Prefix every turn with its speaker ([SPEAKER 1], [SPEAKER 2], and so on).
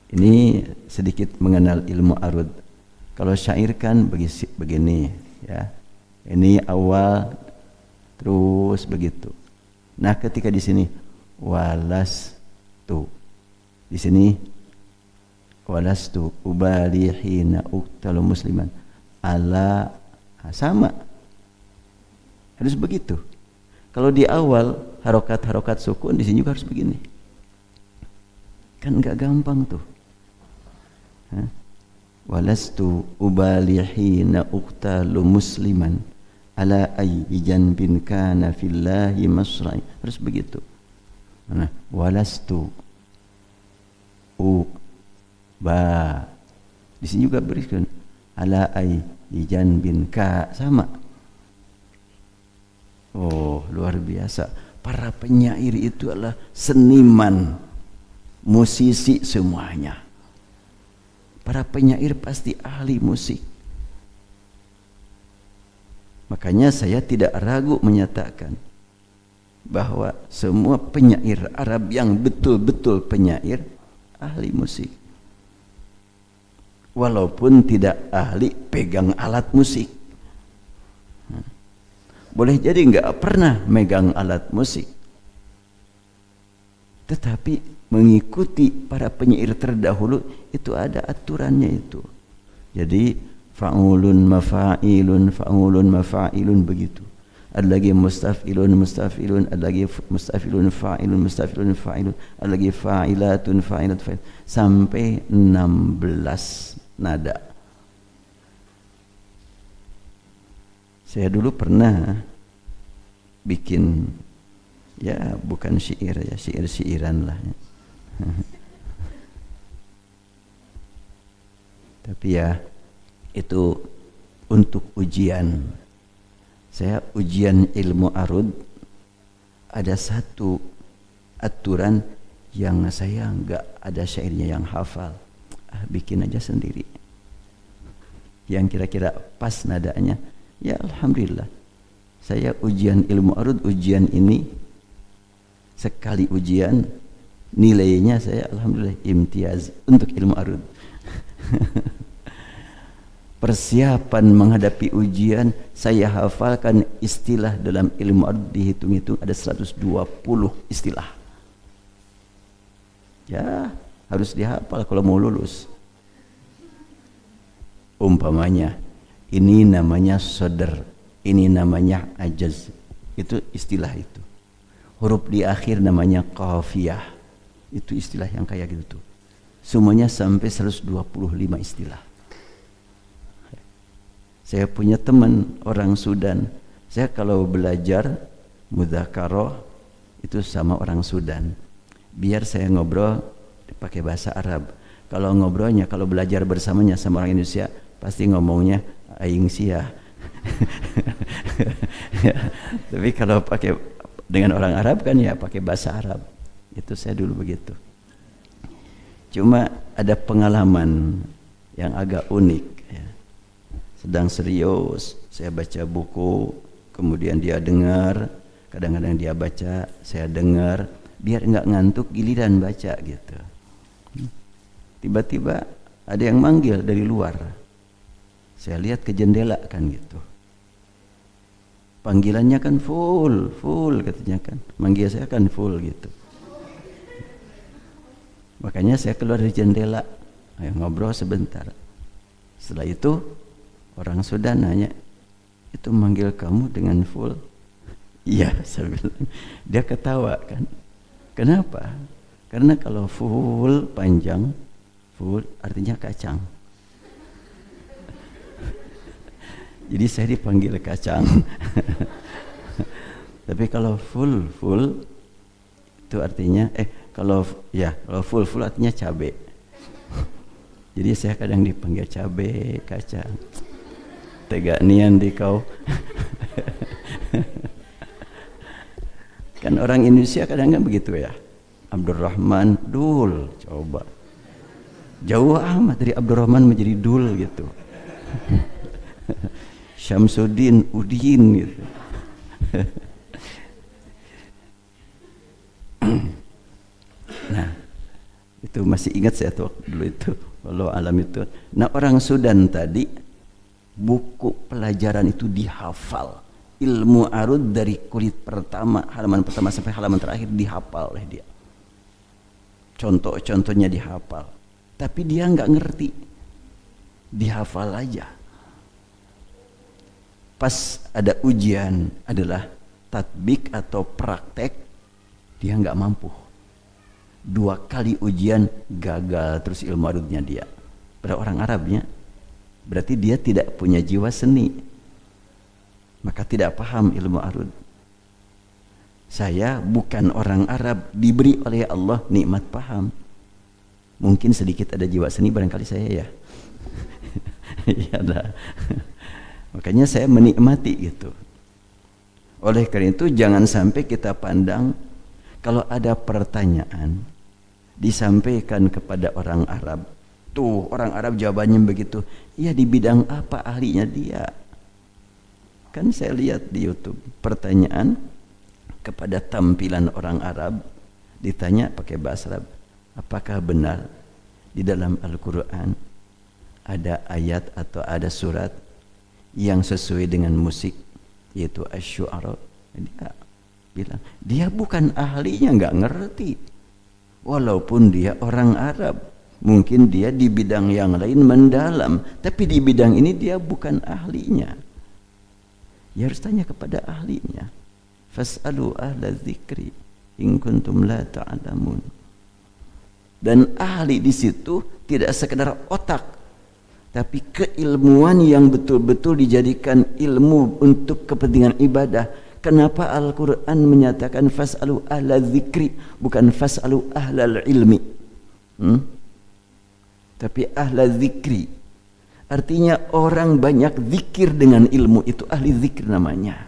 [SPEAKER 1] Ini sedikit mengenal ilmu arud. Kalau syair kan begini ya. Ini awal terus begitu. Nah, ketika di sini walastu. Di sini walastu ubali hina uqtalu musliman ala, sama. Harus begitu. Kalau di awal harokat-harokat sukun, di sini juga harus begini. Kan enggak gampang tuh. Walastu ubali hina uqtalu musliman ala ayyi janbin kana fillahi masra'i. Harus begitu. Nah, walastu ba. Di sini juga berikan ala ayyi janbin ka, sama. Oh, luar biasa. Para penyair itu adalah seniman, musisi semuanya. Para penyair pasti ahli musik. Makanya saya tidak ragu menyatakan bahwa semua penyair Arab yang betul-betul penyair ahli musik. Walaupun tidak ahli pegang alat musik. Boleh jadi enggak pernah megang alat musik, tetapi mengikuti para penyair terdahulu itu ada aturannya itu. Jadi fa'ulun mafa'ilun begitu. Ada lagi mustafilun, ada lagi mustafilun fa'ilun, ada lagi fa'ilatun sampai 16 nada. Saya dulu pernah bikin, ya bukan syair ya, syair-syairan lah ya. Tapi ya itu untuk ujian. Saya ujian ilmu arud, ada satu aturan yang saya enggak ada syairnya yang hafal. Bikin aja sendiri. Yang kira-kira pas nadanya. Ya alhamdulillah. Saya ujian ilmu arud, ujian ini sekali ujian nilainya saya alhamdulillah imtiaz untuk ilmu arud. Persiapan menghadapi ujian, saya hafalkan istilah dalam ilmu arud, dihitung-hitung ada 120 istilah. Ya, harus dihafal kalau mau lulus. Umpamanya, ini namanya sodr, ini namanya ajaz. Itu istilah itu. Huruf di akhir namanya qafiyah. Itu istilah yang kayak gitu tuh. Semuanya sampai 125 istilah. Saya punya teman orang Sudan. Saya kalau belajar mudzakarah itu sama orang Sudan. Biar saya ngobrol pakai bahasa Arab. Kalau ngobrolnya, kalau belajar bersamanya sama orang Indonesia, pasti ngomongnya aing sia. Ya, tapi kalau pakai dengan orang Arab kan ya pakai bahasa Arab. Itu saya dulu begitu. Cuma ada pengalaman yang agak unik ya. Sedang serius saya baca buku, kemudian dia dengar, kadang-kadang dia baca, saya dengar, biar enggak ngantuk giliran baca gitu. Tiba-tiba ada yang manggil dari luar. Saya lihat ke jendela kan gitu. Panggilannya kan full katanya kan. Manggil saya kan full gitu. Makanya saya keluar dari jendela, ayo ngobrol sebentar. Setelah itu orang Sudan nanya, itu manggil kamu dengan full? Iya, saya bilang. Dia ketawa kan. Kenapa? Karena kalau full panjang, full artinya kacang. Jadi saya dipanggil kacang. Tapi kalau full itu artinya kalau full artinya cabe. Jadi saya kadang dipanggil cabe, kacang. Tega nian di kau. Kan orang Indonesia kadang kan begitu ya. Abdurrahman Dul, coba. Jauh amat dari Abdurrahman menjadi Dul gitu. Syamsuddin Udin gitu. Nah, Itu masih ingat saya tuh dulu itu. Walau alam itu. Nah orang Sudan tadi buku pelajaran itu dihafal. Ilmu arud dari kulit pertama, halaman pertama sampai halaman terakhir dihafal oleh dia. Contoh-contohnya dihafal. Tapi dia nggak ngerti. Dihafal aja. Pas ada ujian adalah tatbik atau praktek, dia nggak mampu. 2 kali ujian gagal terus ilmu arudnya dia. Pada orang Arabnya, berarti dia tidak punya jiwa seni, maka tidak paham ilmu arud. Saya bukan orang Arab, diberi oleh Allah nikmat paham. Mungkin sedikit ada jiwa seni barangkali saya ya. Ya dah. Makanya saya menikmati gitu. Oleh karena itu jangan sampai kita pandang kalau ada pertanyaan disampaikan kepada orang Arab. Tuh orang Arab jawabannya begitu. Iya di bidang apa ahlinya dia? Kan saya lihat di YouTube pertanyaan kepada tampilan orang Arab ditanya pakai bahasa Arab. Apakah benar di dalam Al-Quran ada ayat atau ada surat yang sesuai dengan musik, yaitu Asy-Syu'ara? Dia bilang dia bukan ahlinya, nggak ngerti. Walaupun dia orang Arab, mungkin dia di bidang yang lain mendalam, tapi di bidang ini dia bukan ahlinya. Ya harus tanya kepada ahlinya. Fas'alu ahla dzikri in kuntum la ta'lamun. Dan ahli di situ tidak sekedar otak, tapi keilmuan yang betul-betul dijadikan ilmu untuk kepentingan ibadah. Kenapa Al-Quran menyatakan fas'alu ahla dzikri, bukan fas'alu ahlal ilmi? Tapi ahla dzikri artinya orang banyak zikir dengan ilmu, itu ahli zikir namanya.